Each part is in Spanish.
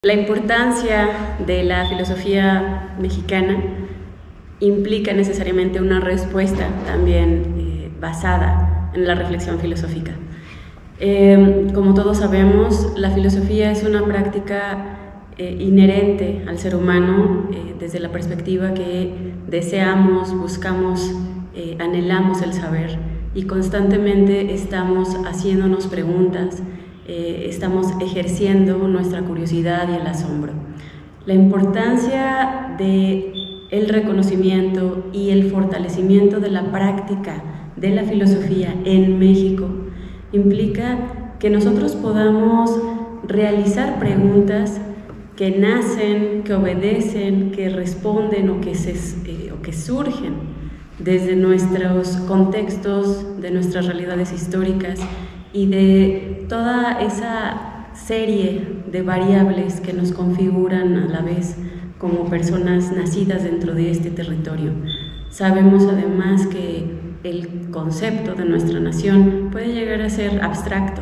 La importancia de la filosofía mexicana implica necesariamente una respuesta también basada en la reflexión filosófica. Como todos sabemos, la filosofía es una práctica inherente al ser humano desde la perspectiva que deseamos, buscamos, anhelamos el saber y constantemente estamos haciéndonos preguntas, estamos ejerciendo nuestra curiosidad y el asombro. La importancia del reconocimiento y el fortalecimiento de la práctica de la filosofía en México implica que nosotros podamos realizar preguntas que nacen, que obedecen, que responden o que surgen desde nuestros contextos, de nuestras realidades históricas y de toda esa serie de variables que nos configuran a la vez como personas nacidas dentro de este territorio. Sabemos además que el concepto de nuestra nación puede llegar a ser abstracto.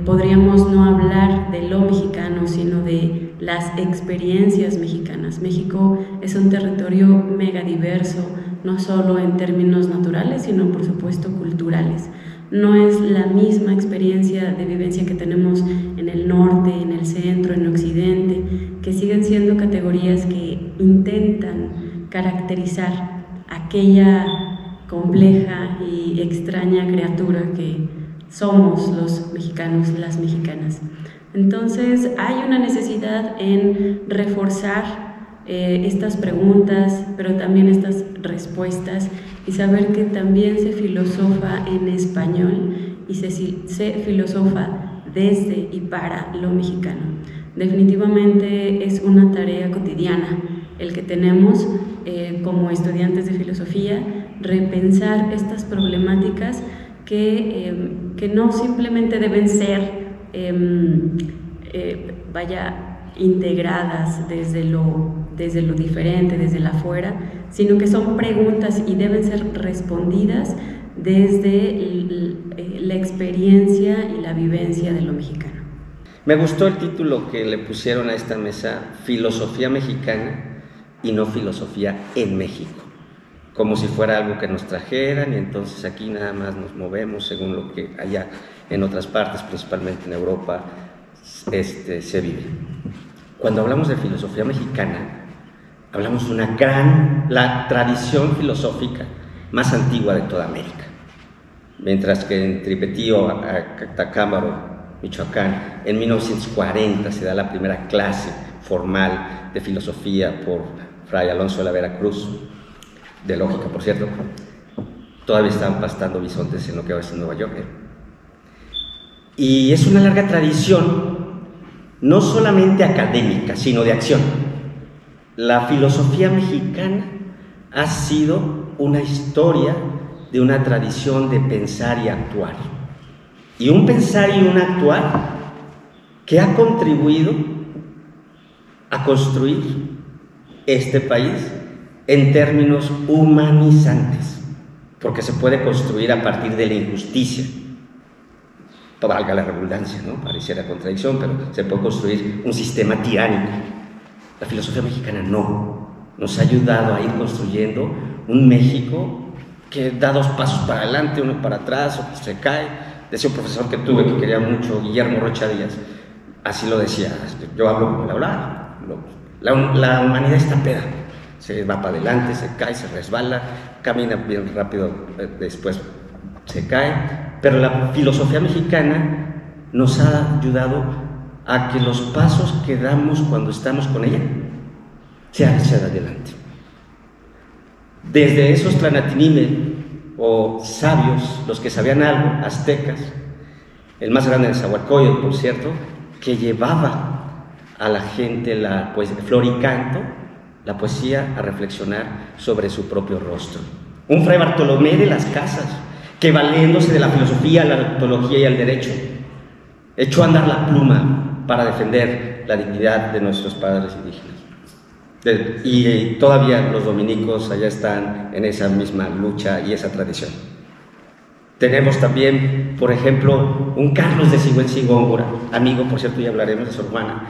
Podríamos no hablar de lo mexicano, sino de las experiencias mexicanas. México es un territorio megadiverso, no solo en términos naturales, sino por supuesto culturales. No es la misma experiencia de vivencia que tenemos en el norte, en el centro, en el occidente, que siguen siendo categorías que intentan caracterizar aquella compleja y extraña criatura que somos los mexicanos, las mexicanas. Entonces hay una necesidad en reforzar estas preguntas, pero también estas respuestas, y saber que también se filosofa en español y se filosofa desde y para lo mexicano. Definitivamente es una tarea cotidiana el que tenemos como estudiantes de filosofía, repensar estas problemáticas que no simplemente deben ser integradas desde lo diferente, desde la afuera, sino que son preguntas y deben ser respondidas desde la experiencia y la vivencia de lo mexicano. Me gustó el título que le pusieron a esta mesa, Filosofía Mexicana y no Filosofía en México, como si fuera algo que nos trajeran y entonces aquí nada más nos movemos según lo que allá en otras partes, principalmente en Europa, se vive. Cuando hablamos de filosofía mexicana, hablamos de la tradición filosófica más antigua de toda América. Mientras que en Tripetío, Atacámbaro, Michoacán, en 1940 se da la primera clase formal de filosofía por Fray Alonso de la Vera Cruz, de lógica, por cierto. Todavía estaban pastando bisontes en lo que ahora es en Nueva York. Y es una larga tradición, no solamente académica, sino de acción. La filosofía mexicana ha sido una historia de una tradición de pensar y actuar. Y un pensar y un actuar que ha contribuido a construir este país en términos humanizantes, porque se puede construir a partir de la injusticia. Valga la redundancia, ¿no? Pareciera contradicción, pero se puede construir un sistema tiránico. La filosofía mexicana no. Nos ha ayudado a ir construyendo un México que da dos pasos para adelante, uno para atrás, o se cae. Decía un profesor que tuve que quería mucho, Guillermo Rocha Díaz, así lo decía, yo hablo como le hablaba. La humanidad está peda, se va para adelante, se cae, se resbala, camina bien rápido, después se cae. Pero la filosofía mexicana nos ha ayudado a que los pasos que damos cuando estamos con ella sean hacia adelante. Desde esos Tlanatinime o sabios, los que sabían algo, aztecas, el más grande de Nezahualcóyotl, por cierto, que llevaba a la gente la flor y canto, la poesía, a reflexionar sobre su propio rostro. Un Fray Bartolomé de las Casas, que valiéndose de la filosofía, la teología y el derecho, echó a andar la pluma para defender la dignidad de nuestros padres indígenas. Y todavía los dominicos allá están en esa misma lucha y esa tradición. Tenemos también, por ejemplo, un Carlos de Sigüenza y Góngora, amigo, por cierto, ya hablaremos de su hermana,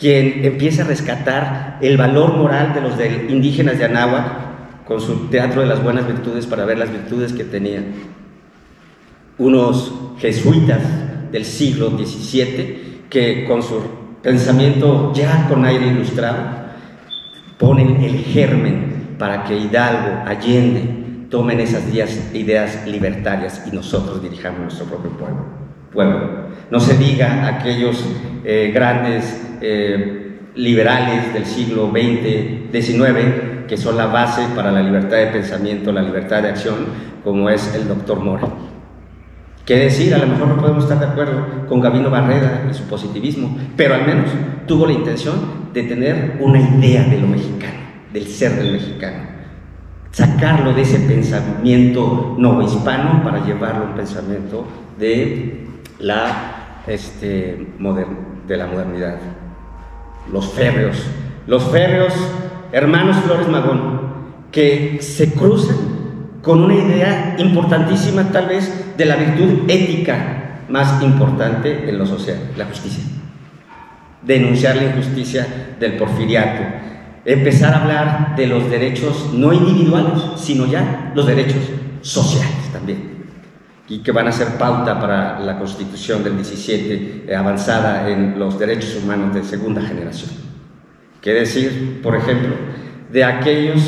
quien empieza a rescatar el valor moral de los indígenas de Anáhuac con su Teatro de las Buenas Virtudes para ver las virtudes que tenían. Unos jesuitas del siglo XVII que con su pensamiento ya con aire ilustrado ponen el germen para que Hidalgo, Allende tomen esas ideas libertarias y nosotros dirijamos nuestro propio pueblo. No se diga aquellos grandes liberales del siglo XX, que son la base para la libertad de pensamiento, la libertad de acción, como es el doctor Mora. ¿Qué decir? A lo mejor no podemos estar de acuerdo con Gabino Barreda y su positivismo, pero al menos tuvo la intención de tener una idea de lo mexicano, del ser del mexicano, sacarlo de ese pensamiento novohispano para llevarlo a un pensamiento de la modernidad. Los férreos, hermanos Flores Magón, que se cruzan con una idea importantísima, tal vez, de la virtud ética más importante en lo social, la justicia. Denunciar la injusticia del porfiriato, empezar a hablar de los derechos no individuales, sino ya los derechos sociales también, y que van a ser pauta para la Constitución del 17, avanzada en los derechos humanos de segunda generación. ¿Qué decir, por ejemplo, de aquellos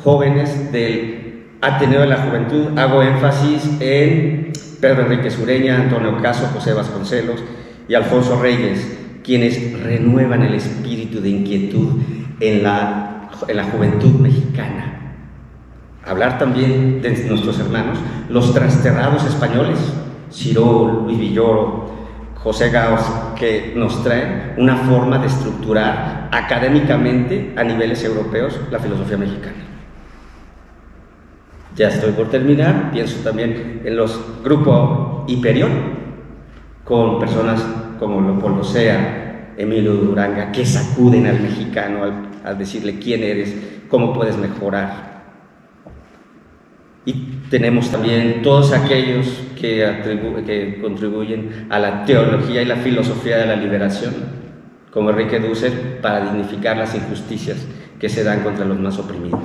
jóvenes del Ateneo de la Juventud? Hago énfasis en Pedro Enríquez Ureña, Antonio Caso, José Vasconcelos y Alfonso Reyes, quienes renuevan el espíritu de inquietud en la juventud mexicana. Hablar también de nuestros hermanos, los trasterrados españoles, Ciro, Luis Villoro, José Gaos, que nos traen una forma de estructurar académicamente a niveles europeos la filosofía mexicana. Ya estoy por terminar, pienso también en los grupos Hiperión, con personas como Leopoldo Sea, Emilio Duranga, que sacuden al mexicano al decirle quién eres, cómo puedes mejorar. Y tenemos también todos aquellos que contribuyen a la teología y la filosofía de la liberación, como Enrique Dussel, para dignificar las injusticias que se dan contra los más oprimidos.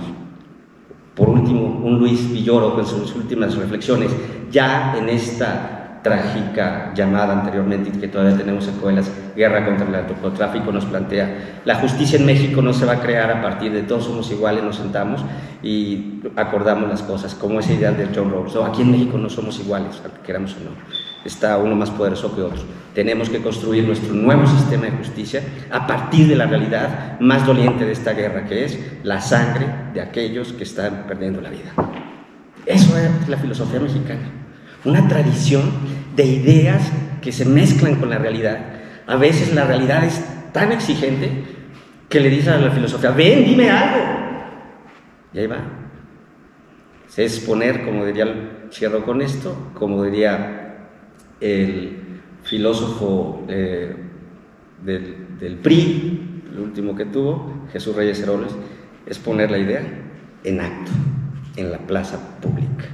Por último, un Luis Villoro con sus últimas reflexiones, ya en esta trágica llamada anteriormente, que todavía tenemos secuelas, guerra contra el narcotráfico, nos plantea: la justicia en México no se va a crear a partir de todos somos iguales, nos sentamos y acordamos las cosas, como esa idea de John Rawls. No, aquí en México no somos iguales, aunque queramos o no, está uno más poderoso que otro. Tenemos que construir nuestro nuevo sistema de justicia a partir de la realidad más doliente de esta guerra, que es la sangre de aquellos que están perdiendo la vida. Eso es la filosofía mexicana, una tradición de ideas que se mezclan con la realidad. A veces la realidad es tan exigente que le dice a la filosofía: ven, dime algo. Y ahí va. Es poner, como diría, cierro con esto, como diría el filósofo del PRI, el último que tuvo, Jesús Reyes Heroles, es poner la idea en acto, en la plaza pública.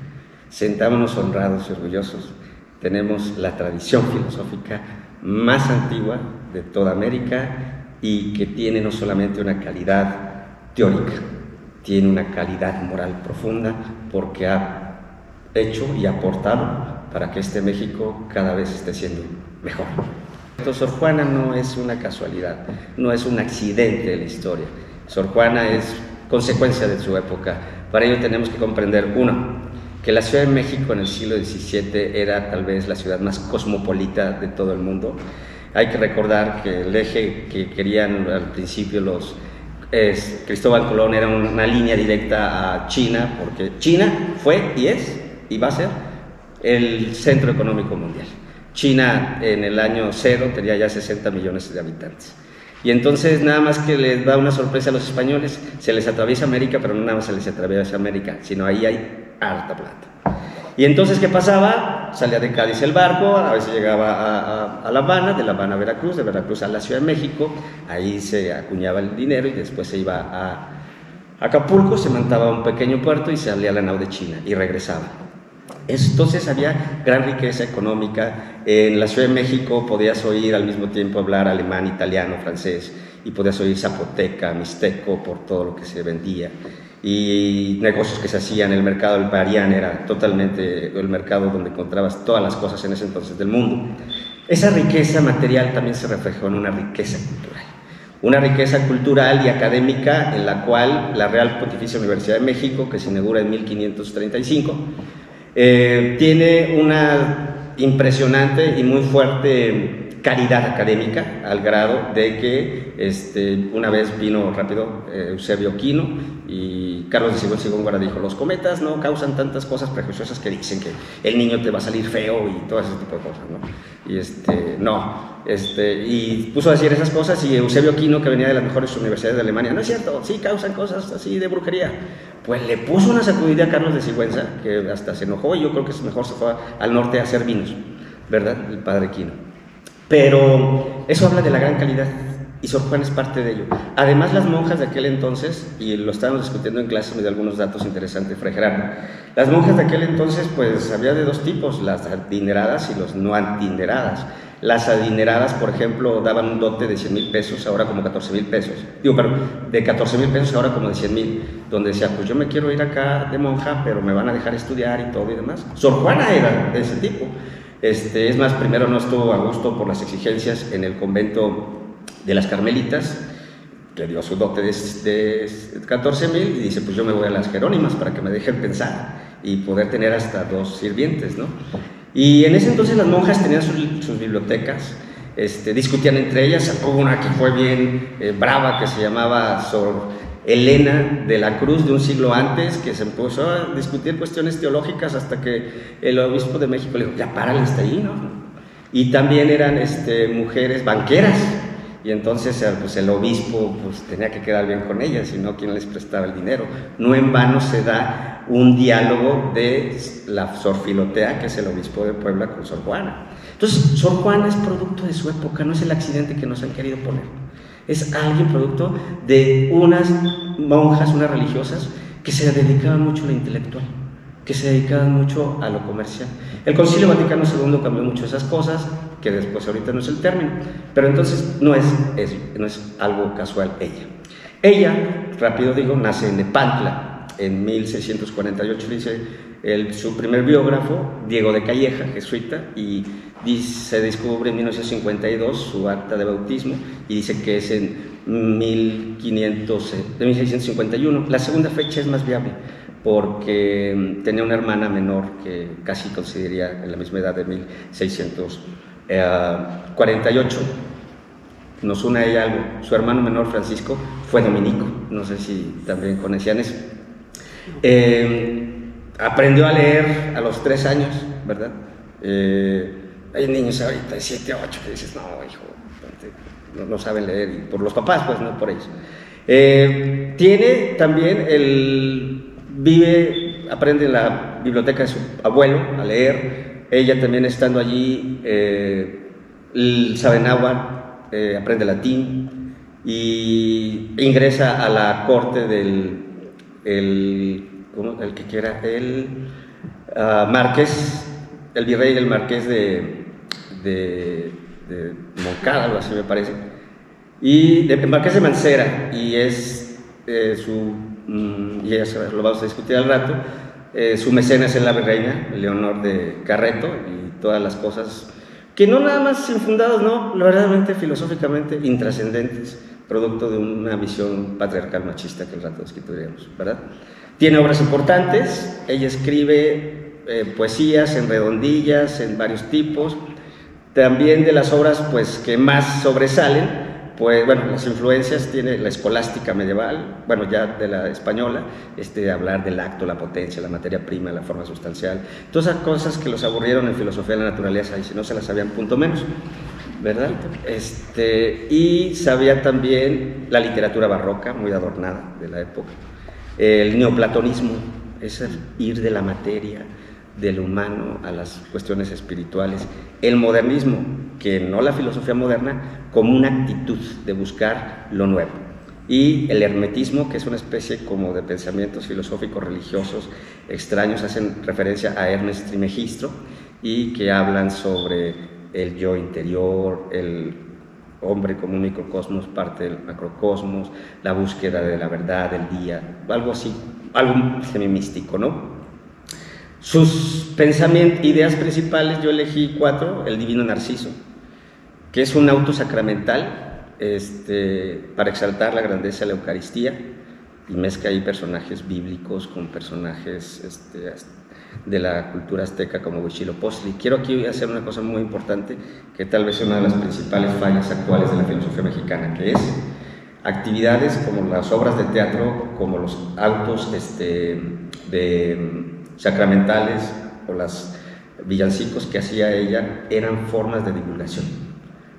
Sentámonos honrados y orgullosos. Tenemos la tradición filosófica más antigua de toda América y que tiene no solamente una calidad teórica, tiene una calidad moral profunda, porque ha hecho y aportado para que este México cada vez esté siendo mejor. Sor Juana no es una casualidad, no es un accidente de la historia. Sor Juana es consecuencia de su época. Para ello tenemos que comprender, uno, que la Ciudad de México en el siglo XVII era tal vez la ciudad más cosmopolita de todo el mundo. Hay que recordar que el eje que querían al principio Cristóbal Colón era una línea directa a China, porque China fue y es y va a ser el centro económico mundial. China en el año 0 tenía ya 60 millones de habitantes. Y entonces nada más que les da una sorpresa a los españoles, se les atraviesa América, pero no nada más se les atraviesa América, sino ahí hay harta plata. Y entonces, ¿qué pasaba? Salía de Cádiz el barco, a veces llegaba a La Habana, de La Habana a Veracruz, de Veracruz a la Ciudad de México, ahí se acuñaba el dinero y después se iba a Acapulco, se montaba un pequeño puerto y salía la nao de China y regresaba. Entonces había gran riqueza económica. En la Ciudad de México podías oír al mismo tiempo hablar alemán, italiano, francés, y podías oír zapoteca, mixteco por todo lo que se vendía. Y negocios que se hacían. El mercado del Parián era totalmente el mercado donde encontrabas todas las cosas en ese entonces del mundo. Esa riqueza material también se reflejó en una riqueza cultural. Una riqueza cultural y académica en la cual la Real Pontificia Universidad de México, que se inaugura en 1535, tiene una impresionante y muy fuerte calidad académica, al grado de que una vez vino rápido Eusebio Quino y Carlos de Sigüenza y Góngora dijo: los cometas no causan tantas cosas prejuiciosas que dicen que el niño te va a salir feo y todo ese tipo de cosas, ¿no? Y puso a decir esas cosas, y Eusebio Quino, que venía de las mejores universidades de Alemania: no es cierto, sí causan cosas así de brujería. Pues le puso una sacudida a Carlos de Sigüenza, que hasta se enojó, y yo creo que mejor se fue al norte a hacer vinos, ¿verdad? El padre Quino. Pero eso habla de la gran calidad, y Sor Juana es parte de ello. Además, las monjas de aquel entonces, y lo estábamos discutiendo en clase, me dio algunos datos interesantes Fray Gerardo. Las monjas de aquel entonces, pues había de dos tipos: las adineradas y los no adineradas. Las adineradas, por ejemplo, daban un dote de 100,000 pesos, ahora como 14,000 pesos. De 14,000 pesos, ahora como de 100,000, donde decía: pues yo me quiero ir acá de monja, pero me van a dejar estudiar y todo y demás. Sor Juana era de ese tipo. Es más, primero no estuvo a gusto por las exigencias en el convento de las Carmelitas, que dio su dote de 14,000, y dice: pues yo me voy a las Jerónimas para que me dejen pensar y poder tener hasta 2 sirvientes, ¿no? Y en ese entonces las monjas tenían sus bibliotecas, discutían entre ellas. Hubo una que fue bien brava, que se llamaba Sor Elena de la Cruz, de un siglo antes, que se empezó a discutir cuestiones teológicas hasta que el obispo de México le dijo: ya párale, está ahí, ¿no? Y también eran mujeres banqueras, y entonces pues el obispo pues tenía que quedar bien con ellas, si no, ¿quién les prestaba el dinero? No en vano se da un diálogo de la Sor Filotea, que es el obispo de Puebla, con Sor Juana. Entonces, Sor Juana es producto de su época, no es el accidente que nos han querido poner. Es alguien producto de unas monjas, unas religiosas, que se dedicaban mucho a lo intelectual, que se dedicaban mucho a lo comercial. El Concilio Vaticano II cambió mucho esas cosas, que después ahorita no es el término, pero entonces no es algo casual ella. Ella, rápido digo, nace en Nepantla en 1648, dice su primer biógrafo, Diego de Calleja, jesuita, y se descubre en 1952 su acta de bautismo, y dice que es en 1651. La segunda fecha es más viable, porque tenía una hermana menor que casi consideraría en la misma edad, de 1648. Nos une a ella algo: su hermano menor Francisco fue dominico, no sé si también conocían eso. Aprendió a leer a los 3 años, ¿verdad? Hay niños ahorita de 7, 8 que dices: no, hijo, no saben leer, y por los papás, pues, no por ellos. Tiene también aprende en la biblioteca de su abuelo a leer. Ella también, estando allí, sabe náhuatl, aprende latín, y ingresa a la corte del marqués, el virrey del marqués de Moncada, algo así me parece, y el marqués de Mancera, y es y eso lo vamos a discutir al rato. Su mecenas es la virreina Leonor de Carreto, y todas las cosas que no nada más infundadas, no, verdaderamente filosóficamente intrascendentes, producto de una visión patriarcal machista que al rato discutiremos, ¿verdad? Tiene obras importantes. Ella escribe poesías en redondillas, en varios tipos. También de las obras pues que más sobresalen, pues bueno, las influencias tiene la escolástica medieval, bueno, ya de la española, hablar del acto, la potencia, la materia prima, la forma sustancial, todas esas cosas que los aburrieron en filosofía de la naturaleza, y si no se las sabían, punto menos, ¿verdad? Y sabía también la literatura barroca, muy adornada de la época, el neoplatonismo, es ir de la materia, del humano a las cuestiones espirituales, el modernismo, que no la filosofía moderna, como una actitud de buscar lo nuevo, Y el hermetismo, que es una especie como de pensamientos filosóficos religiosos extraños, hacen referencia a Hermes Trismegisto y que hablan sobre el yo interior, el hombre como un microcosmos, parte del macrocosmos, la búsqueda de la verdad, del día, algo así, algo semimístico, ¿no? Sus pensamientos, ideas principales, yo elegí 4, el Divino Narciso, que es un auto sacramental, para exaltar la grandeza de la Eucaristía, y mezcla ahí personajes bíblicos con personajes de la cultura azteca como Huitzilopochtli. Quiero aquí hacer una cosa muy importante, que tal vez es una de las principales fallas actuales de la filosofía mexicana, que es actividades como las obras de teatro, como los autos sacramentales o los villancicos que hacía ella, eran formas de divulgación.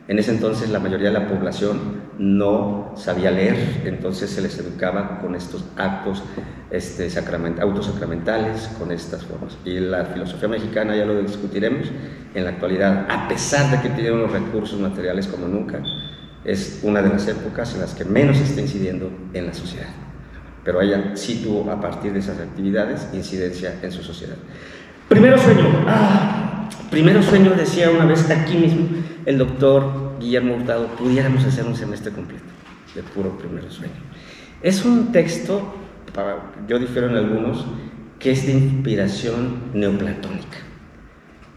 En ese entonces la mayoría de la población no sabía leer, entonces se les educaba con estos actos autosacramentales, con estas formas. Y la filosofía mexicana, ya lo discutiremos, en la actualidad, a pesar de que tiene unos recursos materiales como nunca, es una de las épocas en las que menos está incidiendo en la sociedad. Pero ella sí tuvo, a partir de esas actividades, incidencia en su sociedad. Primero sueño, decía una vez aquí mismo el doctor Guillermo Hurtado, pudiéramos hacer un semestre completo de puro primero sueño. Es un texto, yo difiero en algunos, que es de inspiración neoplatónica,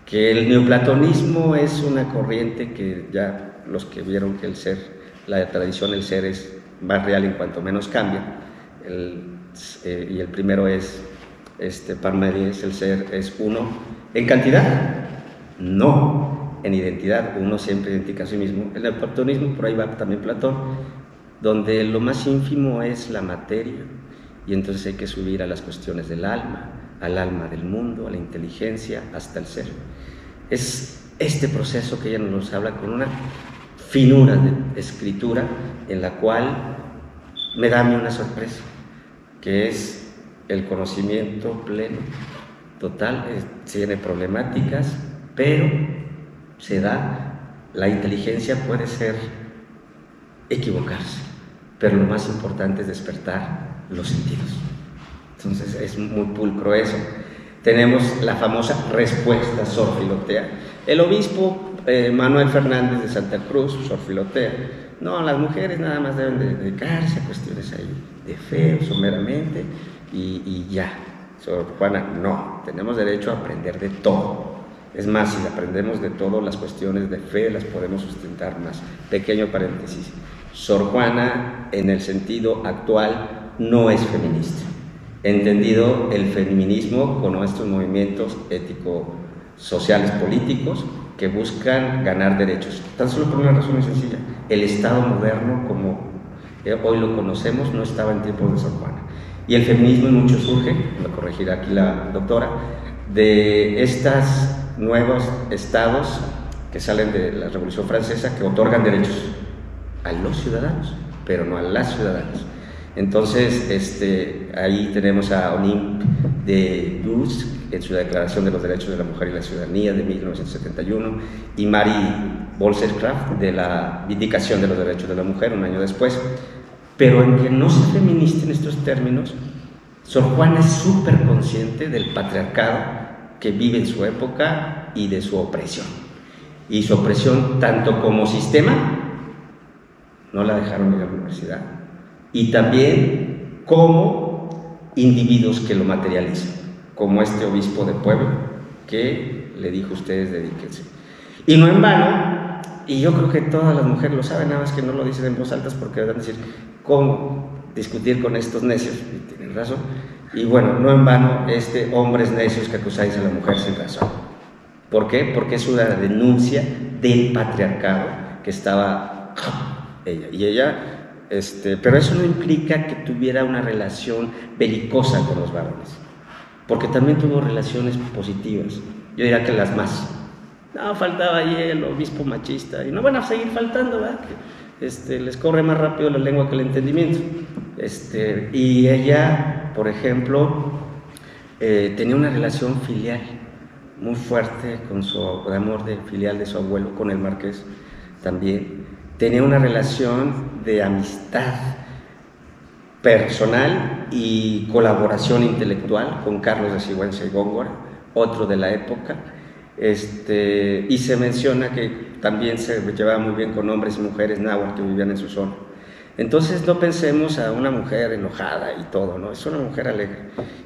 que el neoplatonismo es una corriente que ya los que vieron que el ser, la tradición del ser es más real en cuanto menos cambia, y el primero es Parmenides, el ser es uno en cantidad, no en identidad, uno siempre identifica a sí mismo. El neoplatonismo, por ahí va también Platón, donde lo más ínfimo es la materia, y entonces hay que subir a las cuestiones del alma, al alma del mundo, a la inteligencia, hasta el ser. Es este proceso que ella nos habla con una finura de escritura en la cual me da a mí una sorpresa, que es el conocimiento pleno, total, tiene problemáticas, pero se da, la inteligencia puede ser equivocarse, pero lo más importante es despertar los sentidos. Entonces es muy pulcro eso. Tenemos la famosa respuesta Sor Filotea. El obispo Manuel Fernández de Santa Cruz, Sor Filotea, no, las mujeres nada más deben de dedicarse a cuestiones ahí de fe, someramente, y ya. Sor Juana, no, tenemos derecho a aprender de todo. Es más, si aprendemos de todo, las cuestiones de fe las podemos sustentar más. Pequeño paréntesis. Sor Juana, en el sentido actual, no es feminista. Entendido el feminismo con nuestros movimientos ético-sociales políticos que buscan ganar derechos. Tan solo por una razón muy sencilla. El Estado moderno, como hoy lo conocemos, no estaba en tiempos de Sor Juana. Y el feminismo en mucho surge, lo corregirá aquí la doctora, de estos nuevos estados que salen de la Revolución Francesa, que otorgan derechos a los ciudadanos, pero no a las ciudadanas. Entonces, ahí tenemos a Olympe de Gouges en su Declaración de los Derechos de la Mujer y la Ciudadanía de 1971, y Marie Wollstonecraft de la Vindicación de los Derechos de la Mujer un año después. Pero en que no sea feminista en estos términos, Sor Juana es súper consciente del patriarcado que vive en su época y de su opresión. Y su opresión tanto como sistema, no la dejaron ir a la universidad, y también como individuos que lo materializan, como este obispo de Puebla que le dijo: ustedes dedíquense. Y no en vano, y yo creo que todas las mujeres lo saben, nada más que no lo dicen en voz alta porque van a decir: ¿cómo discutir con estos necios? Y tienen razón. Y bueno, no en vano, hombres necios que acusáis a la mujer sin razón. ¿Por qué? Porque es una denuncia del patriarcado que estaba ella. Y ella, pero eso no implica que tuviera una relación belicosa con los varones, porque también tuvo relaciones positivas. Yo diría que las más. No, faltaba ahí el obispo machista, y no van a seguir faltando, ¿verdad? Que les corre más rápido la lengua que el entendimiento. Y ella, por ejemplo, tenía una relación filial muy fuerte con su amor filial de su abuelo, con el marqués también. Tenía una relación de amistad personal y colaboración intelectual con Carlos de Sigüenza y Góngora, otro de la época. Y se menciona que también se llevaba muy bien con hombres y mujeres náhuatl que vivían en su zona. Entonces no pensemos a una mujer enojada y todo, ¿no? Es una mujer alegre.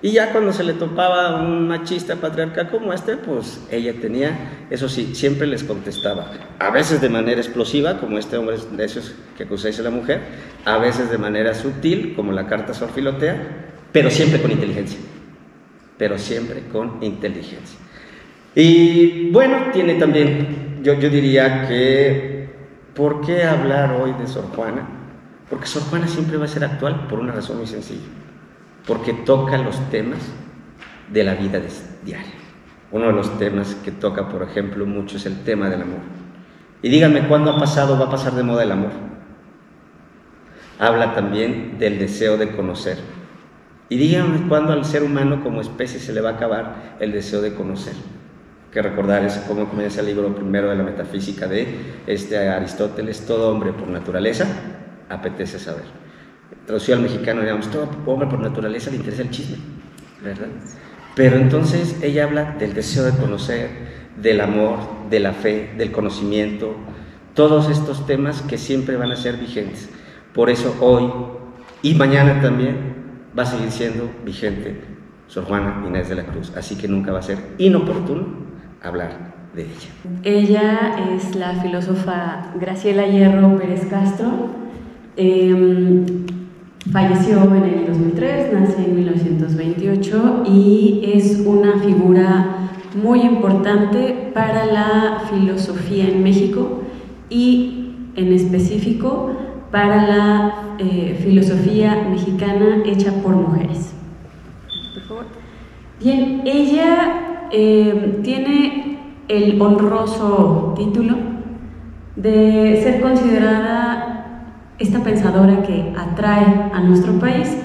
Y ya cuando se le topaba un machista patriarcal como pues ella tenía, eso sí, siempre les contestaba, a veces de manera explosiva, como este hombre de esos que acusáis a la mujer, a veces de manera sutil, como la carta Sor Filotea, pero siempre con inteligencia. Pero siempre con inteligencia. Y bueno, tiene también, yo diría que, ¿por qué hablar hoy de Sor Juana? Porque Sor Juana siempre va a ser actual por una razón muy sencilla, porque toca los temas de la vida diaria. Uno de los temas que toca, por ejemplo, mucho es el tema del amor. Y díganme, ¿cuándo va a pasar de moda el amor? Habla también del deseo de conocer. Y díganme, ¿cuándo al ser humano como especie se le va a acabar el deseo de conocer? Que recordar es cómo comienza el libro primero de la metafísica de Aristóteles: todo hombre por naturaleza apetece saber. Traducido al mexicano, digamos, todo hombre por naturaleza le interesa el chisme, ¿verdad? Pero entonces ella habla del deseo de conocer, del amor, de la fe, del conocimiento, todos estos temas que siempre van a ser vigentes. Por eso hoy y mañana también va a seguir siendo vigente Sor Juana Inés de la Cruz, así que nunca va a ser inoportuno hablar de ella. Ella es la filósofa Graciela Hierro Pérez Castro. Falleció en el 2003, nace en 1928 y es una figura muy importante para la filosofía en México y en específico para la filosofía mexicana hecha por mujeres. Por favor. Bien, ella tiene el honroso título de ser considerada esta pensadora que atrae a nuestro país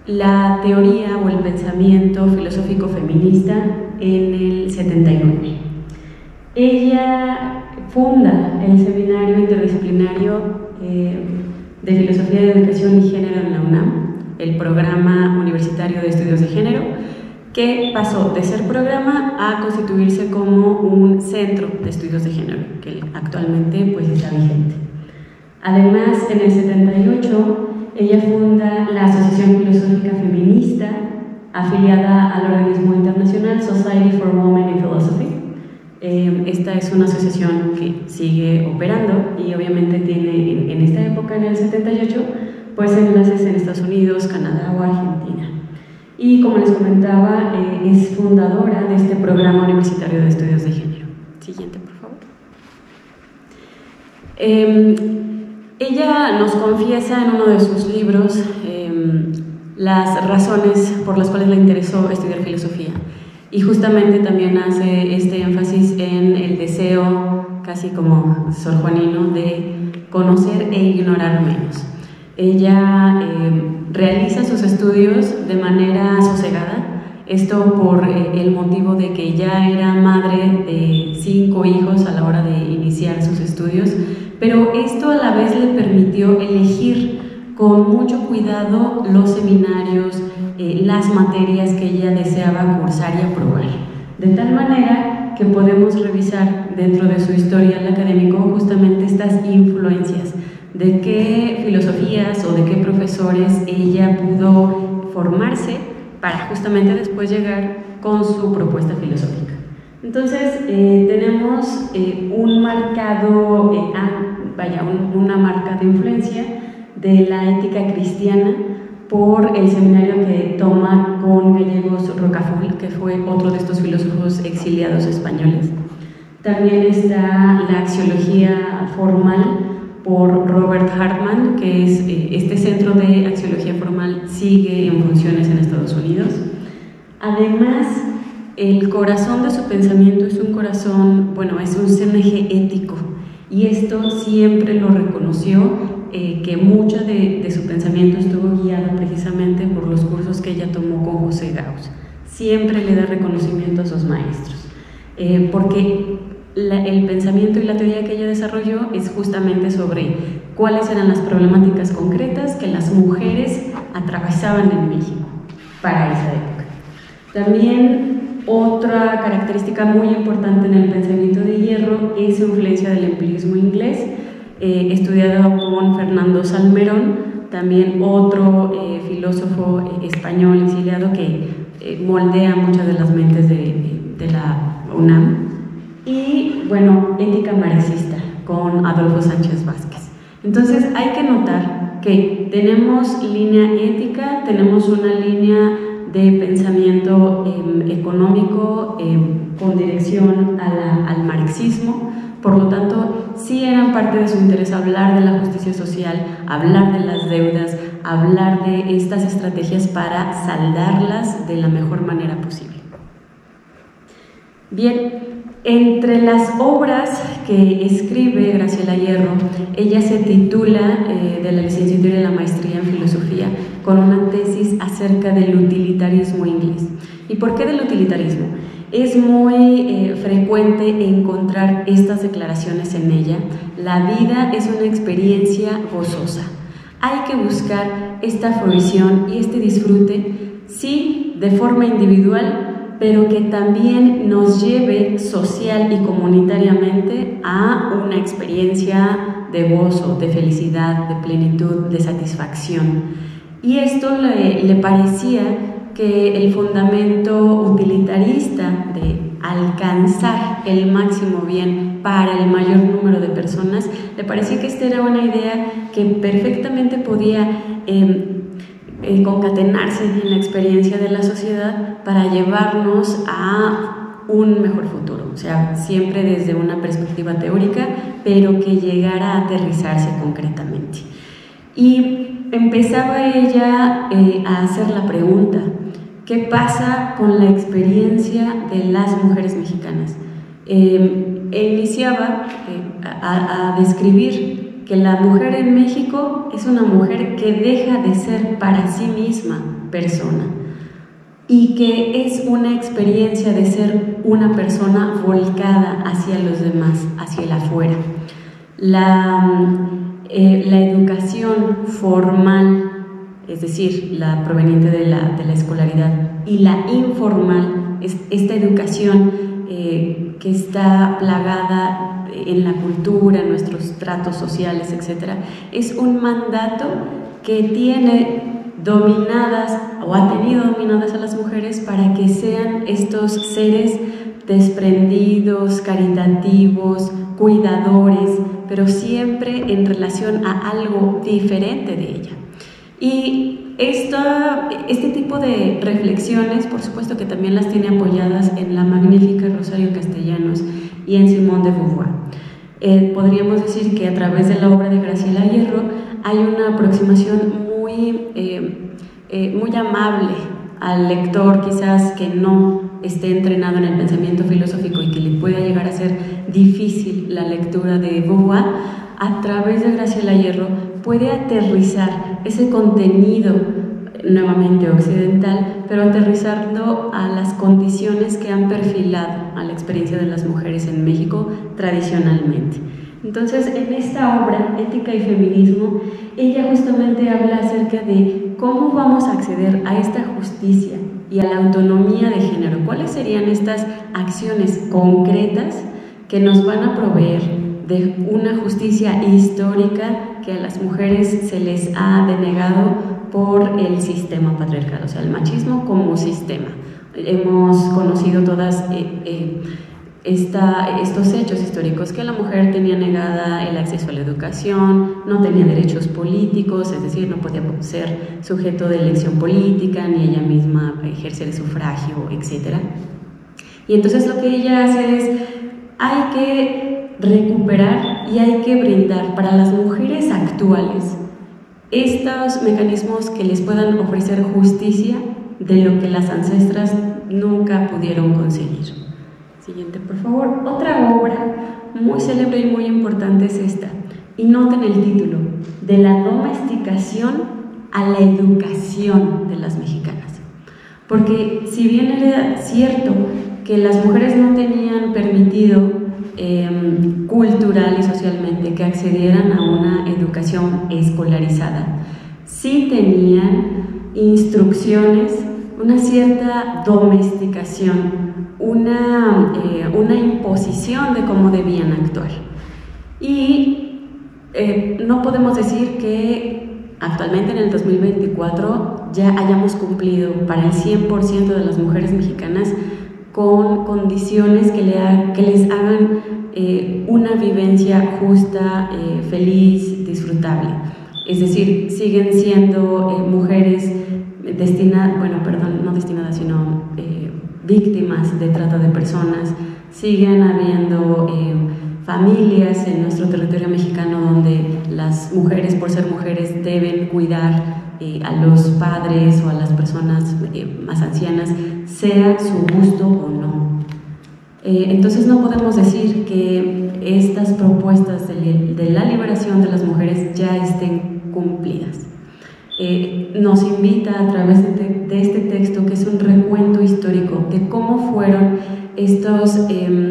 la teoría o el pensamiento filosófico feminista en el 79. Ella funda el Seminario Interdisciplinario de Filosofía de Educación y Género en la UNAM, el Programa Universitario de Estudios de Género, que pasó de ser programa a constituirse como un centro de estudios de género, que actualmente pues está vigente. Además, en el 78, ella funda la Asociación Filosófica Feminista, afiliada al organismo internacional Society for Women in Philosophy. Esta es una asociación que sigue operando y obviamente tiene en esta época, en el 78, pues enlaces en Estados Unidos, Canadá o Argentina. Y como les comentaba, es fundadora de este programa universitario de estudios de género. Siguiente, por favor. Ella nos confiesa en uno de sus libros las razones por las cuales le interesó estudiar filosofía. Y justamente también hace este énfasis en el deseo, casi como Sor Juanino, de conocer e ignorar menos. Ella realiza sus estudios de manera sosegada, esto por el motivo de que ya era madre de 5 hijos a la hora de iniciar sus estudios, pero esto a la vez le permitió elegir con mucho cuidado los seminarios, las materias que ella deseaba cursar y aprobar, de tal manera que podemos revisar dentro de su historial académico justamente estas influencias, de qué filosofías o de qué profesores ella pudo formarse para justamente después llegar con su propuesta filosófica. Entonces tenemos una marcada influencia de la ética cristiana por el seminario que toma con Gallegos Rocafull, que fue otro de estos filósofos exiliados españoles. También está la axiología formal por Robert Hartman, que es este centro de axiología formal sigue en funciones en Estados Unidos. Además, el corazón de su pensamiento es un corazón, es un CNG ético, y esto siempre lo reconoció, que mucho de su pensamiento estuvo guiado precisamente por los cursos que ella tomó con José Gauss. Siempre le da reconocimiento a sus maestros, porque el pensamiento y la teoría que ella desarrolló es justamente sobre cuáles eran las problemáticas concretas que las mujeres atravesaban en México para esa época. También otra característica muy importante en el pensamiento de Hierro es su influencia del empirismo inglés, estudiado con Fernando Salmerón, también otro filósofo español exiliado que moldea muchas de las mentes de la UNAM. Y bueno, ética marxista con Adolfo Sánchez Vázquez. Entonces hay que notar que tenemos línea ética, tenemos una línea de pensamiento económico con dirección al marxismo. Por lo tanto, sí eran parte de su interés hablar de la justicia social, hablar de las deudas, hablar de estas estrategias para saldarlas de la mejor manera posible. Bien, entre las obras que escribe Graciela Hierro, ella se titula de la licenciatura y de la maestría en filosofía con una tesis acerca del utilitarismo inglés. ¿Y por qué del utilitarismo? Es muy frecuente encontrar estas declaraciones en ella. La vida es una experiencia gozosa. Hay que buscar esta fruición y este disfrute, sí, de forma individual, pero que también nos lleve social y comunitariamente a una experiencia de gozo, de felicidad, de plenitud, de satisfacción. Y esto le parecía que el fundamento utilitarista de alcanzar el máximo bien para el mayor número de personas, le parecía que esta era una idea que perfectamente podía concatenarse en la experiencia de la sociedad para llevarnos a un mejor futuro, o sea, siempre desde una perspectiva teórica, pero que llegara a aterrizarse concretamente. Y empezaba ella a hacer la pregunta: ¿qué pasa con la experiencia de las mujeres mexicanas? Iniciaba a describir que la mujer en México es una mujer que deja de ser para sí misma persona y que es una experiencia de ser una persona volcada hacia los demás, hacia el afuera. La educación formal, es decir, la proveniente de la escolaridad, y la informal, es esta educación que está plagada en la cultura, en nuestros tratos sociales, etc., es un mandato que tiene dominadas o ha tenido dominadas a las mujeres para que sean estos seres desprendidos, caritativos, cuidadores, pero siempre en relación a algo diferente de ella. Y este tipo de reflexiones, por supuesto que también las tiene apoyadas en la magnífica Rosario Castellanos y en Simone de Beauvoir. Podríamos decir que a través de la obra de Graciela Hierro hay una aproximación muy amable al lector, quizás que no esté entrenado en el pensamiento filosófico y que le pueda llegar a ser difícil la lectura de Beauvoir. A través de Graciela Hierro puede aterrizar ese contenido nuevamente occidental, pero aterrizando a las condiciones que han perfilado a la experiencia de las mujeres en México tradicionalmente. Entonces, en esta obra, Ética y Feminismo, ella justamente habla acerca de cómo vamos a acceder a esta justicia y a la autonomía de género. ¿Cuáles serían estas acciones concretas que nos van a proveer de una justicia histórica que a las mujeres se les ha denegado por el sistema patriarcal, o sea, el machismo como sistema? Hemos conocido todas estos hechos históricos, que la mujer tenía negada el acceso a la educación, no tenía derechos políticos, es decir, no podía ser sujeto de elección política, ni ella misma ejercer el sufragio, etc. Y entonces lo que ella hace es, hay que recuperar y hay que brindar para las mujeres actuales estos mecanismos que les puedan ofrecer justicia de lo que las ancestras nunca pudieron conseguir. Siguiente, por favor. Otra obra muy célebre y muy importante es esta, y noten el título: de la domesticación a la educación de las mexicanas. Porque si bien era cierto que las mujeres no tenían permitido cultural y socialmente que accedieran a una educación escolarizada, sí tenían instrucciones, una cierta domesticación, una imposición de cómo debían actuar. Y no podemos decir que actualmente en el 2024 ya hayamos cumplido para el 100% de las mujeres mexicanas con condiciones que les hagan una vivencia justa, feliz, disfrutable. Es decir, siguen siendo mujeres víctimas de trata de personas, siguen habiendo familias en nuestro territorio mexicano donde las mujeres, por ser mujeres, deben cuidar a los padres o a las personas más ancianas, sea su gusto o no. Entonces no podemos decir que estas propuestas de la liberación de las mujeres ya estén cumplidas. Nos invita a través de este texto, que es un recuento histórico de cómo fueron estos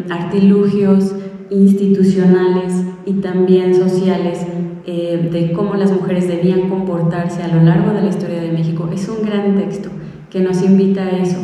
artilugios institucionales y también sociales, de cómo las mujeres debían comportarse a lo largo de la historia de México. Es un gran texto que nos invita a eso,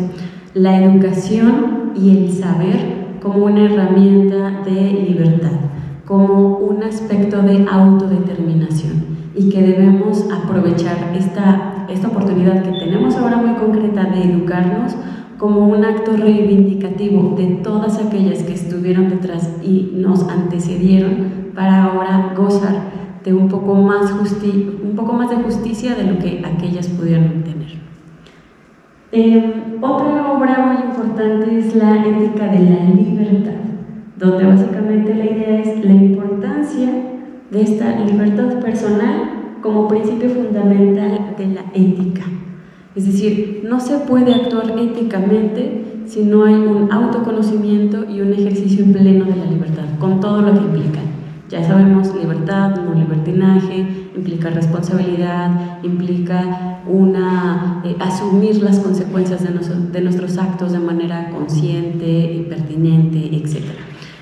la educación y el saber como una herramienta de libertad, como un aspecto de autodeterminación, y que debemos aprovechar esta oportunidad que tenemos ahora muy concreta de educarnos como un acto reivindicativo de todas aquellas que estuvieron detrás y nos antecedieron, para ahora gozar de un poco más de justicia de lo que aquellas pudieron obtener. Otra obra muy importante es la Ética de la Libertad, donde básicamente la idea es la importancia de esta libertad personal como principio fundamental de la ética. Es decir, no se puede actuar éticamente si no hay un autoconocimiento y un ejercicio pleno de la libertad, con todo lo que implica. Ya sabemos, libertad, no libertinaje, implica responsabilidad, implica asumir las consecuencias de nuestros actos de manera consciente y pertinente, etc.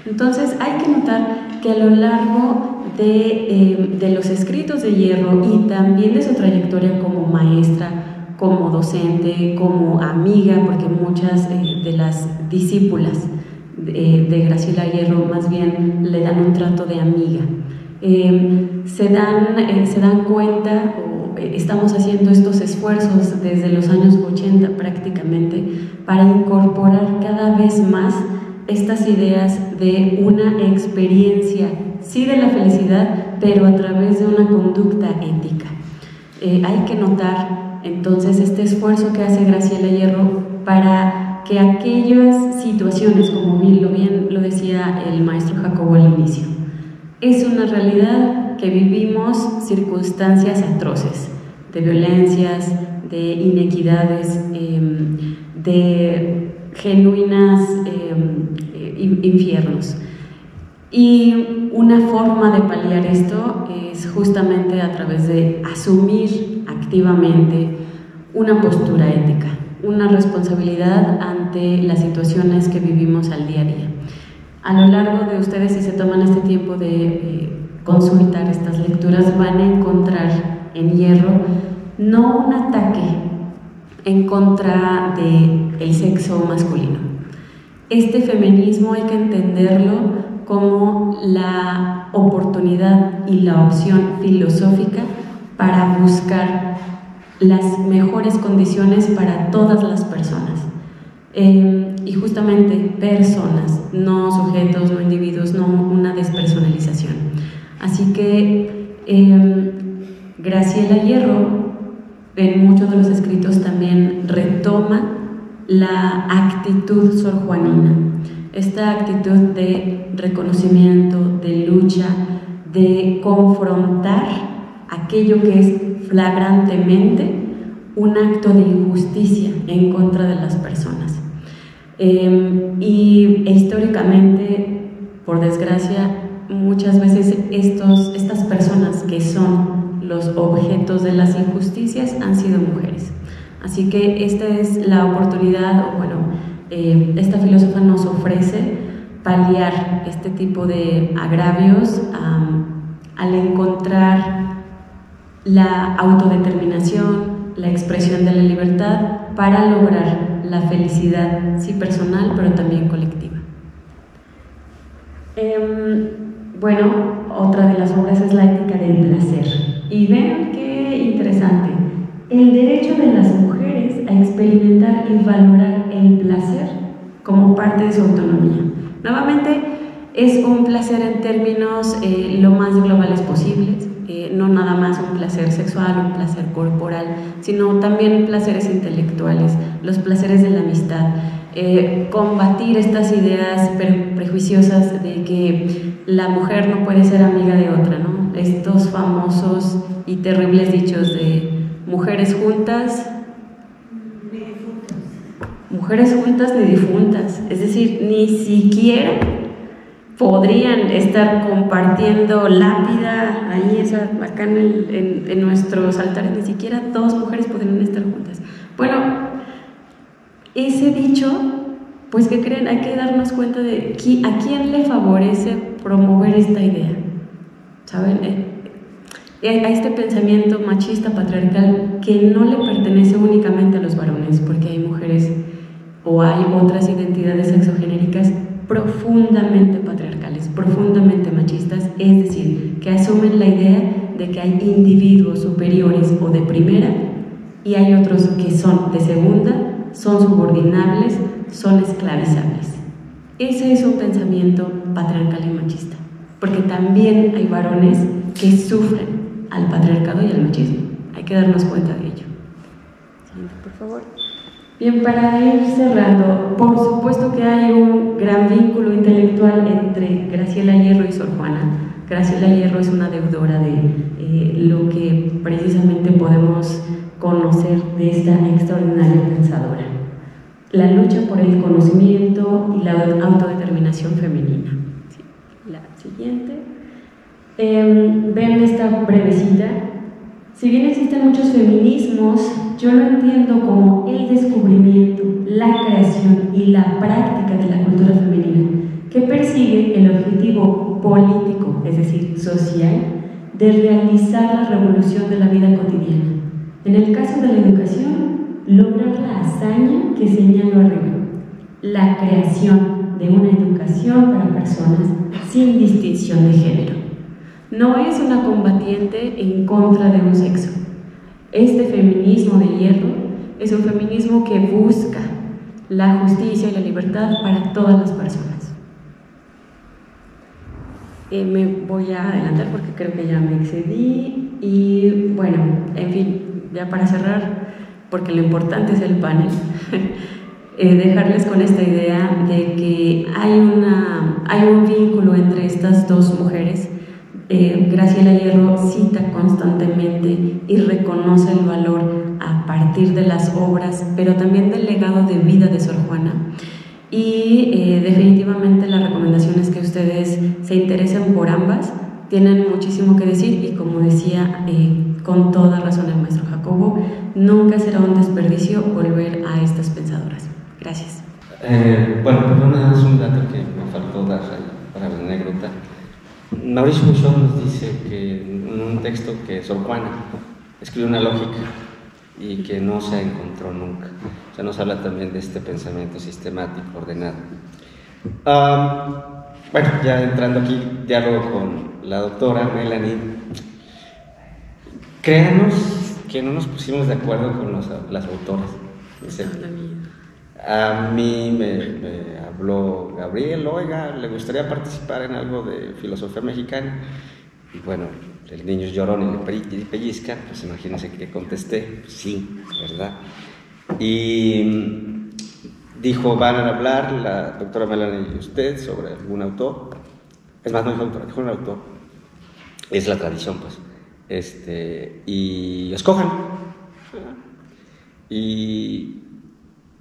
Entonces hay que notar que a lo largo de los escritos de Hierro y también de su trayectoria como maestra, como docente, como amiga, porque muchas de las discípulas de Graciela Hierro más bien le dan un trato de amiga, se dan cuenta, o estamos haciendo estos esfuerzos desde los años 80 prácticamente para incorporar cada vez más estas ideas de una experiencia, sí, de la felicidad, pero a través de una conducta ética. Hay que notar entonces este esfuerzo que hace Graciela Hierro para que aquellas situaciones, como bien lo decía el maestro Jacobo al inicio, es una realidad que vivimos circunstancias atroces, de violencias, de inequidades, de genuinas infiernos. Y una forma de paliar esto es justamente a través de asumir activamente una postura ética, una responsabilidad ante las situaciones que vivimos al día a día. A lo largo de ustedes, si se toman este tiempo de consultar estas lecturas, van a encontrar en Hierro no un ataque en contra del sexo masculino. Este feminismo hay que entenderlo como la oportunidad y la opción filosófica para buscar las mejores condiciones para todas las personas. Y justamente personas, no sujetos, no individuos, no una despersonalización. Así que Graciela Hierro en muchos de los escritos también retoma la actitud sorjuanina, esta actitud de reconocimiento, de lucha, de confrontar aquello que es flagrantemente un acto de injusticia en contra de las personas. Y históricamente, por desgracia, muchas veces estas personas que son los objetos de las injusticias han sido mujeres. Así que esta es la oportunidad, esta filósofa nos ofrece paliar este tipo de agravios al encontrar la autodeterminación, la expresión de la libertad para lograr la felicidad, sí personal, pero también colectiva. Bueno, otra de las obras es La ética del placer. Y vean qué interesante. El derecho de las mujeres a experimentar y valorar el placer como parte de su autonomía. Nuevamente, es un placer en términos lo más globales posibles, no nada más un placer sexual, un placer corporal, sino también placeres intelectuales, los placeres de la amistad, combatir estas ideas prejuiciosas de que la mujer no puede ser amiga de otra, ¿no? Estos famosos y terribles dichos de mujeres juntas ni difuntas, es decir, ni siquiera podrían estar compartiendo lápida ahí, acá en nuestros altares, ni siquiera dos mujeres podrían estar juntas. Bueno, ese dicho, pues ¿qué creen? Hay que darnos cuenta de a quién le favorece promover esta idea, ¿saben? A este pensamiento machista, patriarcal, que no le pertenece únicamente a los varones, porque hay mujeres o hay otras identidades sexogenéricas profundamente patriarcales, profundamente machistas, es decir, que asumen la idea de que hay individuos superiores o de primera y hay otros que son de segunda, son subordinables, son esclavizables. Ese es un pensamiento patriarcal y machista, porque también hay varones que sufren al patriarcado y al machismo. Hay que darnos cuenta de ello. Siguiente, por favor. Bien, para ir cerrando, por supuesto que hay un gran vínculo intelectual entre Graciela Hierro y Sor Juana. Graciela Hierro es una deudora de lo que precisamente podemos conocer de esta extraordinaria pensadora. La lucha por el conocimiento y la autodeterminación femenina. Sí, la siguiente. Ven esta brevecita. Si bien existen muchos feminismos, yo lo entiendo como el descubrimiento, la creación y la práctica de la cultura femenina que persigue el objetivo político, es decir, social, de realizar la revolución de la vida cotidiana. En el caso de la educación, lograr la hazaña que señalo arriba, la creación de una educación para personas sin distinción de género. No es una combatiente en contra de un sexo. Este feminismo de hierro es un feminismo que busca la justicia y la libertad para todas las personas. Me voy a adelantar porque creo que ya me excedí y bueno, en fin, ya para cerrar, porque lo importante es el panel, dejarles con esta idea de que hay un vínculo entre estas dos mujeres. Graciela Hierro cita constantemente y reconoce el valor a partir de las obras, pero también del legado de vida de Sor Juana. Y definitivamente la recomendación es que ustedes se interesen por ambas, tienen muchísimo que decir y como decía con toda razón el maestro Jacobo, nunca será un desperdicio volver a estas pensadoras. Gracias. Bueno, pero nada más un dato que me faltó dar para la anécdota. Mauricio Buchon nos dice que en un texto que Sor Juana escribió una lógica y que no se encontró nunca. O sea, nos habla también de este pensamiento sistemático, ordenado. Bueno, ya entrando aquí, diálogo con la doctora Melanie. Créanos que no nos pusimos de acuerdo con las autoras. A mí me habló Gabriel, oiga, ¿le gustaría participar en algo de filosofía mexicana? Y bueno, el niño es llorón y le pellizca, pues imagínense que contesté, pues sí, ¿verdad? Y dijo, van a hablar la doctora Melanie y usted sobre algún autor. Es más, no dijo autor, dijo un autor. Es la tradición, pues. Y escojan. Y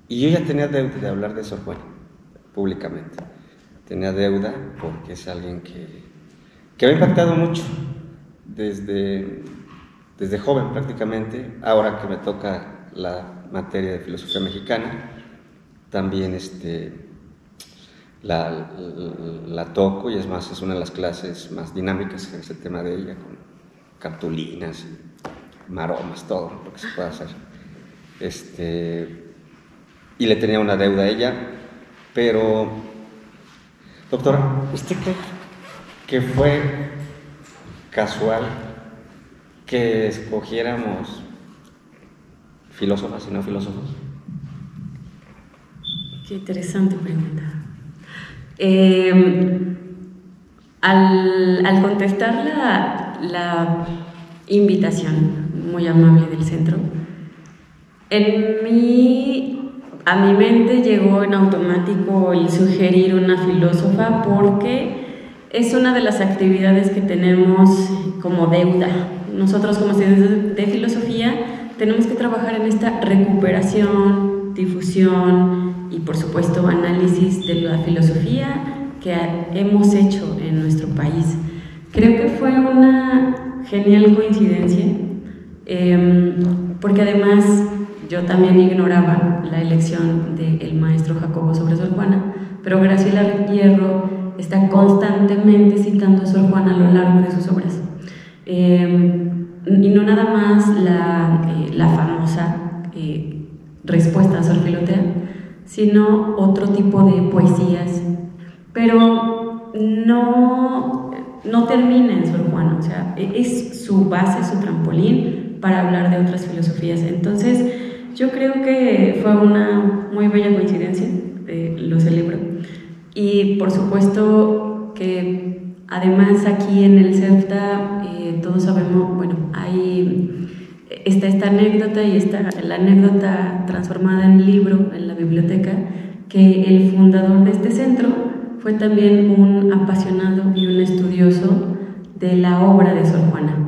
yo ya tenía deuda de hablar de Sor Juana públicamente. Tenía deuda porque es alguien que me ha impactado mucho desde joven prácticamente. Ahora que me toca la materia de filosofía mexicana, también la toco y es una de las clases más dinámicas en ese tema de ella, con cartulinas maromas, todo lo que se pueda hacer. Y le tenía una deuda a ella, pero, doctora, ¿usted cree que fue casual que escogiéramos filósofas y no filósofos? Qué interesante pregunta. Al contestar la invitación muy amable del centro, a mi mente llegó en automático el sugerir una filósofa, porque es una de las actividades que tenemos como deuda. Nosotros, como estudiantes de filosofía, tenemos que trabajar en esta recuperación, difusión y, por supuesto, análisis de la filosofía que hemos hecho en nuestro país. Creo que fue una genial coincidencia, porque además yo también ignoraba la elección del maestro Jacobo sobre Sor Juana, pero Graciela Hierro está constantemente citando a Sor Juana a lo largo de sus obras. Y no nada más la famosa respuesta a Sor Filotea, sino otro tipo de poesías, pero no termina en Sor Juana, o sea, es su base, su trampolín para hablar de otras filosofías. Entonces, yo creo que fue una muy bella coincidencia, lo celebro. Y por supuesto que además aquí en el CEFTA todos sabemos, bueno, está esta anécdota y está la anécdota transformada en libro en la biblioteca, que el fundador de este centro fue también un apasionado y un estudioso de la obra de Sor Juana.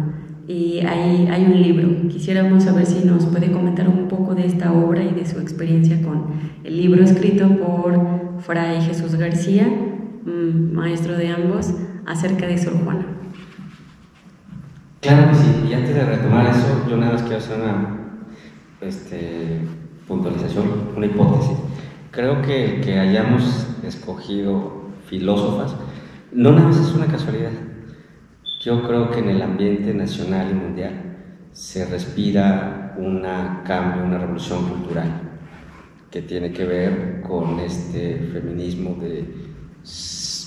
Y ahí hay un libro. Quisiéramos saber si nos puede comentar un poco de esta obra y de su experiencia con el libro escrito por Fray Jesús García, maestro de ambos, acerca de Sor Juana. Claro que sí, y antes de retomar eso, yo nada más quiero hacer una puntualización, una hipótesis. Creo que hayamos escogido filósofas no nada más es una casualidad. Yo creo que en el ambiente nacional y mundial se respira un cambio, una revolución cultural que tiene que ver con este feminismo de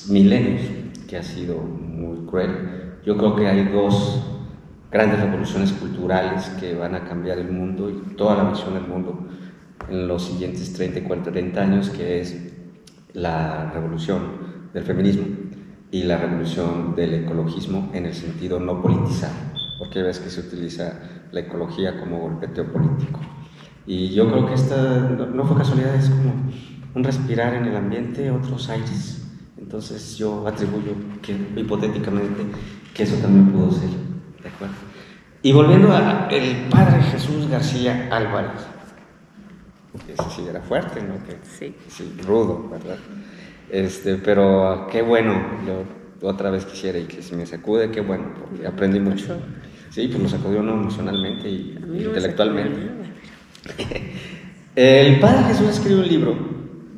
milenios que ha sido muy cruel. Yo creo que hay dos grandes revoluciones culturales que van a cambiar el mundo y toda la visión del mundo en los siguientes 30 y 40 años, que es la revolución del feminismo y la revolución del ecologismo en el sentido no politizado, porque ves que se utiliza la ecología como golpeteo político. Y yo creo que esta no fue casualidad, es como un respirar en el ambiente otros aires. Entonces yo atribuyo que hipotéticamente que eso también pudo ser, ¿de acuerdo? Y volviendo al padre Jesús García Álvarez, ese sí era fuerte, ¿no? Sí, rudo, ¿verdad? Pero qué bueno, yo otra vez quisiera y que se me sacude, qué bueno, porque aprendí mucho. Sí, pues lo sacudió uno emocionalmente y intelectualmente. El padre Jesús escribe un libro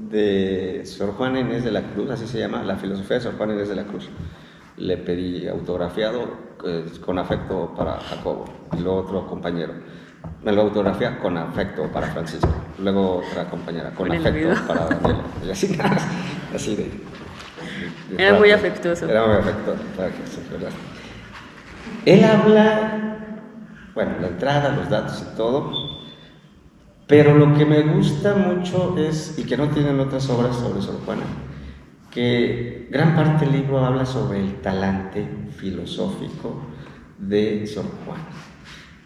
de Sor Juana Inés de la Cruz, así se llama, La filosofía de Sor Juana Inés de la Cruz. Le pedí autografiado con afecto para Jacobo, y luego otro compañero. Me lo autografía con afecto para Francisco, luego otra compañera con afecto para Daniela, y así de era muy afectuoso. Era muy afectuoso, ¿verdad? Él habla, bueno, la entrada, los datos y todo, pero lo que me gusta mucho es, y que no tienen otras obras sobre Sor Juana, que gran parte del libro habla sobre el talante filosófico de Sor Juana.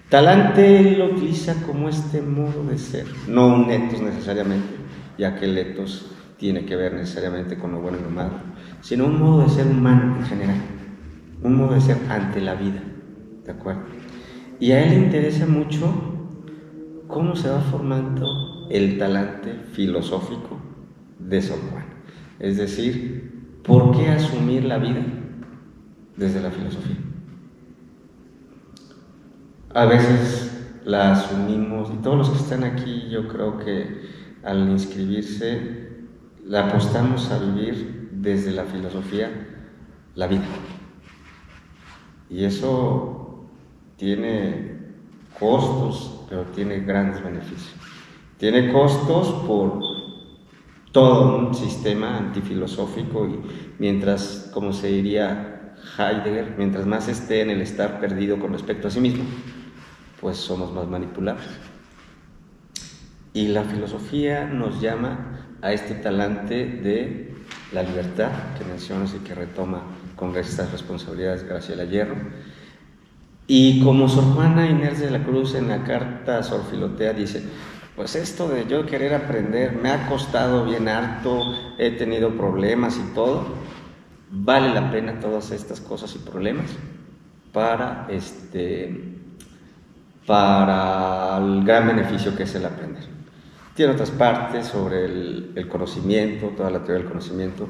Talante él lo utiliza como este modo de ser, no un etos necesariamente, ya que el etos tiene que ver necesariamente con lo bueno y lo malo, sino un modo de ser humano en general, un modo de ser ante la vida, ¿de acuerdo? Y a él le interesa mucho cómo se va formando el talante filosófico de Sor Juana, es decir, ¿por qué asumir la vida desde la filosofía? A veces la asumimos, y todos los que están aquí, yo creo que al inscribirse, la apostamos a vivir desde la filosofía la vida. Y eso tiene costos, pero tiene grandes beneficios. Tiene costos por todo un sistema antifilosófico y mientras, como se diría Heidegger, mientras más esté en el estar perdido con respecto a sí mismo, pues somos más manipulables. Y la filosofía nos llama a este talante de la libertad que mencionas y que retoma con estas responsabilidades Graciela Hierro. Y como Sor Juana Inés de la Cruz en la carta a Sor Filotea dice, pues esto de yo querer aprender me ha costado bien harto, he tenido problemas y todo, vale la pena todas estas cosas y problemas para el gran beneficio que es el aprender. Tiene otras partes sobre el conocimiento, toda la teoría del conocimiento,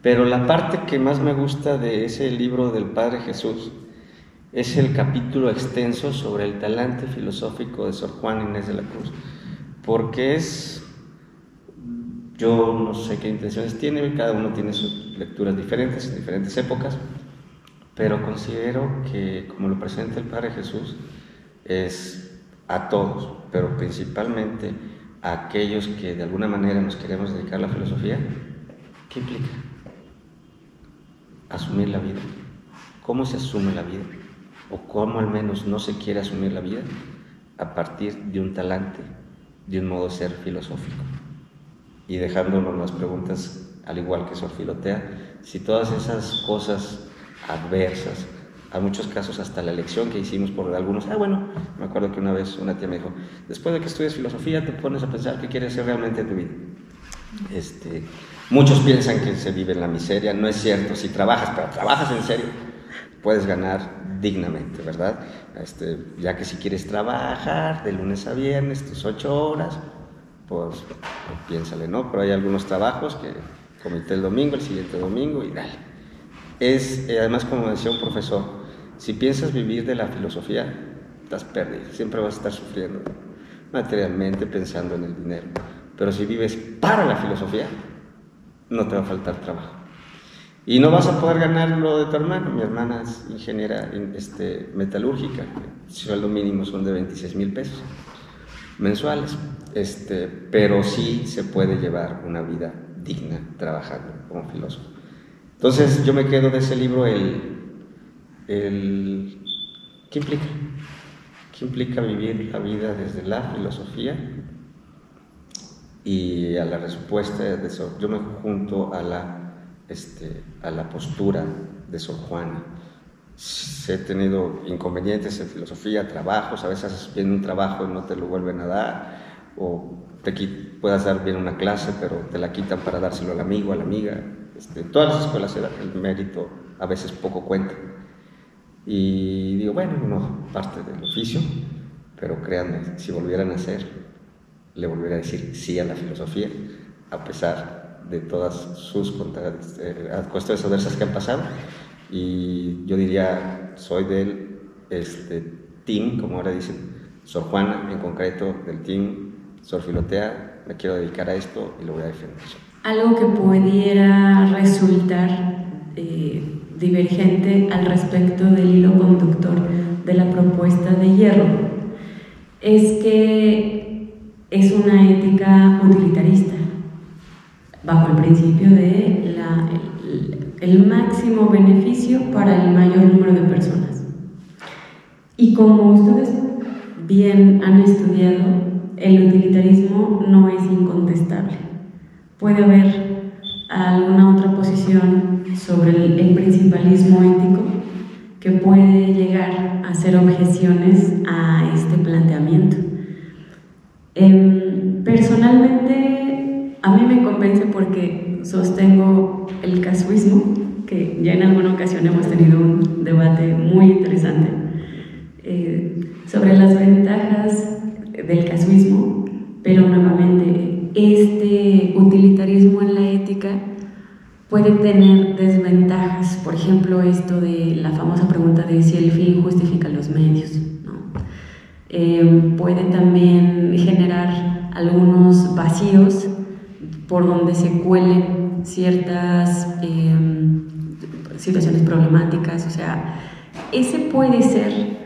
pero la parte que más me gusta de ese libro del Padre Jesús es el capítulo extenso sobre el talante filosófico de Sor Juana Inés de la Cruz, porque yo no sé qué intenciones tiene, cada uno tiene sus lecturas diferentes en diferentes épocas, pero considero que, como lo presenta el Padre Jesús, es a todos, pero principalmente a aquellos que de alguna manera nos queremos dedicar a la filosofía. ¿Qué implica? Asumir la vida. ¿Cómo se asume la vida? O cómo al menos no se quiere asumir la vida a partir de un talante, de un modo de ser filosófico. Y dejándonos las preguntas, al igual que Sor Filotea, si todas esas cosas adversas, a muchos casos hasta la elección que hicimos por algunos, me acuerdo que una vez una tía me dijo, después de que estudies filosofía te pones a pensar qué quieres hacer realmente en tu vida. Muchos piensan que se vive en la miseria, no es cierto, si trabajas, pero trabajas en serio, puedes ganar dignamente, ¿verdad? Ya que si quieres trabajar de lunes a viernes, tus 8 horas, pues piénsale, ¿no? Pero hay algunos trabajos que comité el domingo, el siguiente domingo y dale. Además, como decía un profesor, si piensas vivir de la filosofía, estás perdido, siempre vas a estar sufriendo materialmente, pensando en el dinero. Pero si vives para la filosofía, no te va a faltar trabajo. Y no vas a poder ganar lo de tu hermano. Mi hermana es ingeniera metalúrgica, el sueldo mínimo son de 26,000 pesos mensuales, pero sí se puede llevar una vida digna trabajando como filósofo. Entonces yo me quedo de ese libro ¿qué implica? ¿Qué implica vivir la vida desde la filosofía? Y a la respuesta de eso, yo me junto a la postura de Sor Juana. He tenido inconvenientes en filosofía, trabajos, a veces haces bien un trabajo y no te lo vuelven a dar, o puedas dar bien una clase, pero te la quitan para dárselo al amigo, a la amiga. En todas las escuelas el mérito a veces poco cuenta. Y digo, no, parte del oficio, pero créanme, si volvieran a hacer, le volvería a decir sí a la filosofía, a pesar de todas sus cuestiones adversas que han pasado. Y yo diría, soy del team, como ahora dicen, Sor Juana, en concreto del team Sor Filotea, me quiero dedicar a esto y lo voy a defender. Algo que pudiera resultar divergente al respecto del hilo conductor de la propuesta de Hierro es que es una ética utilitarista, bajo el principio de el máximo beneficio para el mayor número de personas. Y como ustedes bien han estudiado, el utilitarismo no es incontestable. Puede haber alguna otra posición sobre el principalismo ético que puede llegar a hacer objeciones a este planteamiento. Personalmente, a mí me convence porque sostengo el casuismo, que ya en alguna ocasión hemos tenido un debate muy interesante sobre las ventajas del casuismo, pero nuevamente este utilitarismo en la ética puede tener desventajas. Por ejemplo, esto de la famosa pregunta de si el fin justifica los medios, ¿no? Puede también generar algunos vacíos por donde se cuelen ciertas situaciones problemáticas. O sea, ese puede ser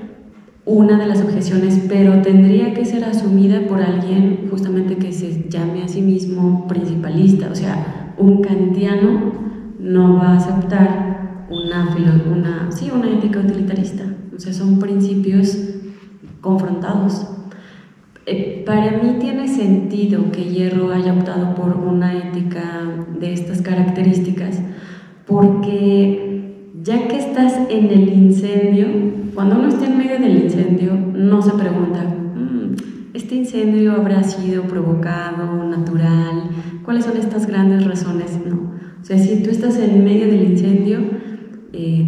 una de las objeciones, pero tendría que ser asumida por alguien justamente que se llame a sí mismo principalista. O sea, un kantiano no va a aceptar una ética utilitarista. O sea, son principios confrontados. Para mí tiene sentido que Hierro haya optado por una ética de estas características, porque ya que estás en el incendio, cuando uno está en medio del incendio, no se pregunta, ¿este incendio habrá sido provocado, natural? ¿Cuáles son estas grandes razones? No. O sea, si tú estás en medio del incendio,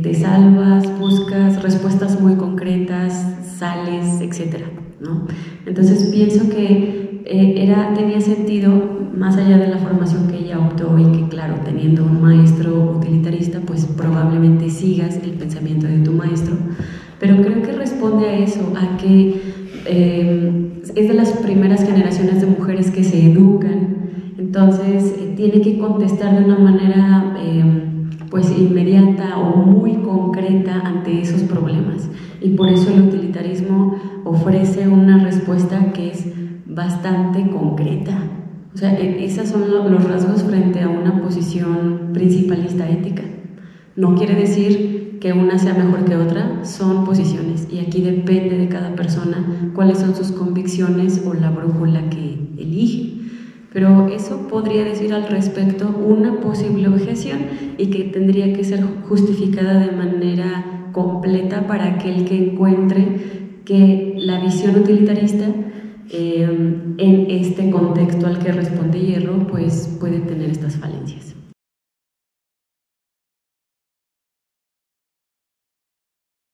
te salvas, buscas respuestas muy concretas, sales, etc., ¿no? Entonces pienso que tenía sentido, más allá de la formación que ella optó, y que claro, teniendo un maestro utilitarista, pues probablemente sigas el pensamiento de tu maestro, pero creo que responde a eso, a que es de las primeras generaciones de mujeres que se educan, entonces tiene que contestar de una manera pues inmediata o muy concreta ante esos problemas, y por eso el utilitarismo ofrece una respuesta que es bastante concreta. O sea, esos son los rasgos frente a una posición principalista ética. No quiere decir que una sea mejor que otra, son posiciones, y aquí depende de cada persona cuáles son sus convicciones o la brújula que elige. Pero eso podría decir al respecto una posible objeción, y que tendría que ser justificada de manera completa para aquel que encuentre que la visión utilitarista en este contexto al que responde Hierro pues puede tener estas falencias.